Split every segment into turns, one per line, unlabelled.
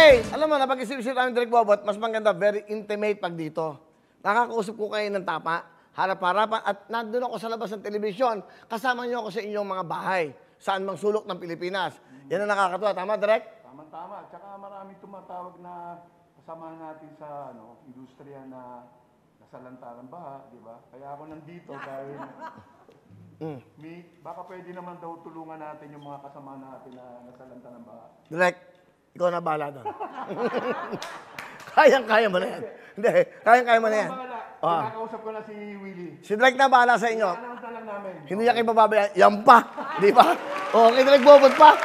Hey, alam mo, napag-isip-isip namin Direk Bobot, mas maganda, very intimate pag dito. Nakakausap ko kayo ng tapa, harap-harapan, at nandun ako sa labas ng telebisyon. Kasama niyo ako sa inyong mga bahay, saan mang sulok ng Pilipinas. Yan ang nakakatuwa. Tama, Direk?
Tama-tama. Tsaka maraming tumatawag na kasama natin sa industriya na nasalanta ng baha, di ba? Kaya ako nandito dahil baka pwede naman daw tulungan natin yung mga kasama natin na nasalanta ng baha.
Direk, ikaw na bahala doon. Kayang-kaya mo na yan. Hindi, kayang-kaya mo na yan.
Kinakausap ko na si Willie.
Si Direk na bahala sa inyo.
Announce na lang namin.
Hindi niya kayo bababayan. Yan pa. Di ba? Okay, Direk Bobot pa.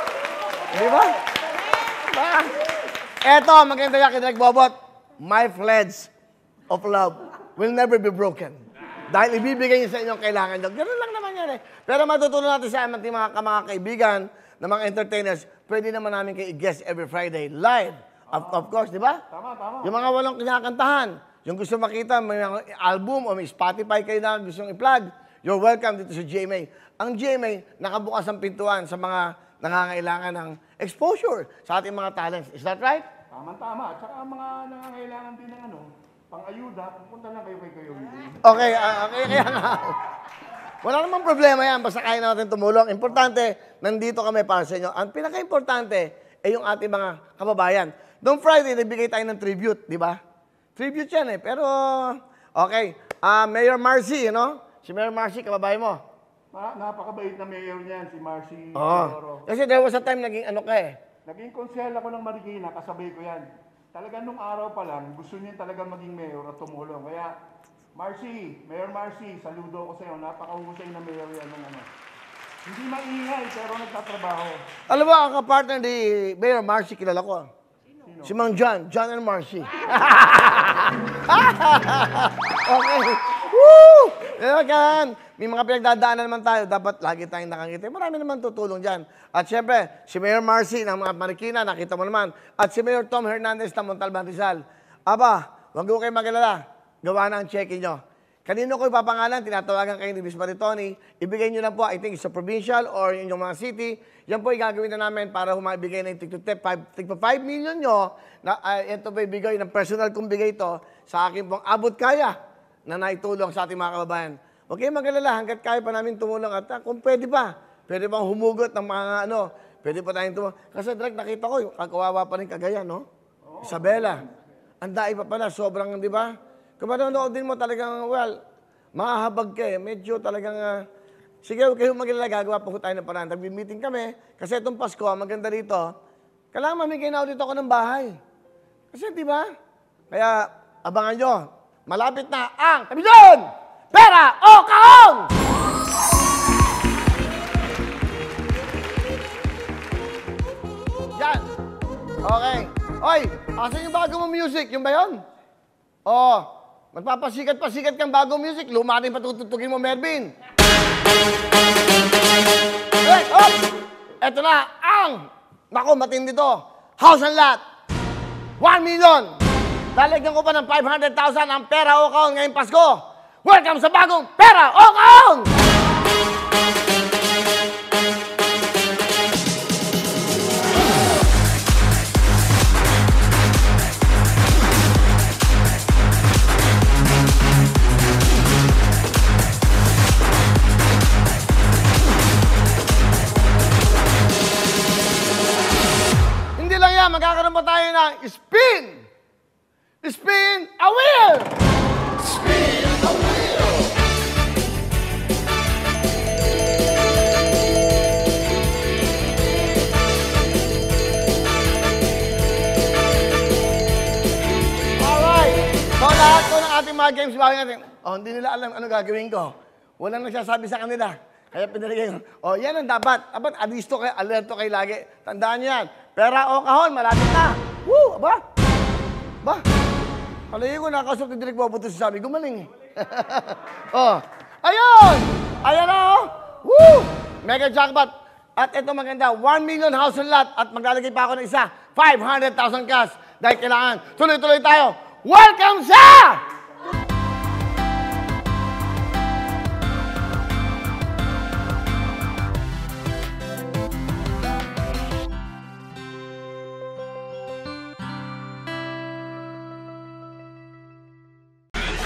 Di ba? Eto, maganda yan kay Direk Bobot. My pledge of love will never be broken. Dahil ibibigay niyo sa inyong kailangan nyo. Ganun lang naman yan eh. Pero matutulong natin sa ating mga kaibigan, na mga entertainers, pwede naman namin kayo i-guest every Friday live. Of course, di ba?
Tama.
Yung mga walang kinakantahan, yung gusto makita, may album o may Spotify kayo na gustong i-plug, you're welcome dito sa GMA. Ang GMA, nakabukas ang pintuan sa mga nangangailangan ng exposure sa ating mga talents. Is that right?
Tama. At saka mga nangangailangan din ng pang-ayuda, pupunta lang kayo kay Kuya Willie.
Okay, kaya nga. Wala namang problema yan, basta kaya natin tumulong. Importante, nandito kami para sa inyo. Ang pinaka-importante ay yung ating mga kababayan. Noong Friday, nagbigay tayo ng tribute, di ba? Tribute yan eh, pero okay. Mayor Marcy, Si Mayor Marcy, kababayan mo.
Napakabait na mayor niyan, si Marcy.
Kasi there was a time naging
Naging konsel ako ng Marikina, kasabay ko yan. Talaga nung araw pa lang, gusto niya talaga maging mayor at tumulong. Kaya, Mayor Marcy, saludo ko sa iyo. Napakahusay na mayor yan ng Hindi maingay, pero nagtatrabaho.
Alam mo, ang kapartner ni Mayor Marcy, kilala ko. Sino? Si Mang John and Marcy. Okay. Woo! May mga pinagdadaanan naman tayo. Dapat lagi tayong nakangiti. Marami naman tutulong dyan. At syempre, si Mayor Marcy ng mga Marikina, nakita mo naman. At si Mayor Tom Hernandez ng Montalban Rizal. Aba, wag ko kayo magalala. Gawa na ang check-in nyo. Kanino ko ipapangalan, tinatawagan kayo ni Miss Maritoni. Ibigay nyo lang po, I think, sa provincial or yung mga city. Yan po gagawin na namin para humabigay ng tig 5 million nyo. Ito po ibigay ng personal kong bigay ito sa akin pong abot kaya na naitulong sa ating mga kababayan. Huwag kayong magalala, hanggat kaya pa namin tumulong at kung pwede pa, pwede pang humugot ng mga pwede pa tayong tumulong. Kasi direct nakita ko, yung kawawa pa rin Cagayan, Isabela. Ang dai pa pala, sobrang, di ba? Kung manonood din mo talagang, mahahabag ka eh. Medyo talagang, sige, huwag kayong magalala, gagawa po tayo ng paraan. Nag-meeting kami, kasi itong Pasko, maganda rito, kailangan mamigay na ulit ako ng bahay. Kasi, di ba? Kaya, abangan nyo, malapit na ang Tabidyon! Pera o Kaong! Yan. Okay. Oy, asan yung bago mong music? Yung ba yun? Magpapasikat-pasikat kang bagong music. Luma rin patutugtugin mo, Melvin. Hey, hop! Eto na ang, matindi to. House and lot. 1 million. Lalagyan ko pa ng 500,000 ang Pera o Kaong ngayong Pasko. Welcome sa bagong Pera o Kaong! Magkakaroon pa tayo ng spin! Spin a wheel! Spin a wheel! Alright! So lahat po ng ating mga games bago natin, hindi nila alam ano gagawin ko. Walang nagsasabi sa kanila. Kaya pinalagay ko, yan ang dapat. Dapat alisto kayo, alerto kayo lagi. Tandaan nyo yan. Pera o Kahon, malapit na. Woo! Aba? Palagi ko nakasok ni Direk Bobot ito sabi, gumaling eh. Ayun! Ayan na Woo! Mega jackpot. At ito maganda, 1 million house and lot. At maglalagay pa ako ng isa, 500,000 cash. Dahil kailangan, tuloy-tuloy tayo. Welcome sa...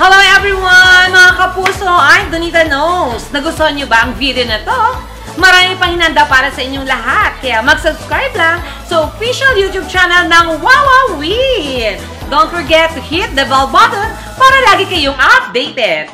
Hello everyone! Mga kapuso, I'm Donita Knows. Nagustuhan niyo ba ang video na to? Marami pang hinanda para sa inyong lahat. Kaya mag-subscribe lang sa official YouTube channel ng Wowowin. Don't forget to hit the bell button para lagi kayong updated.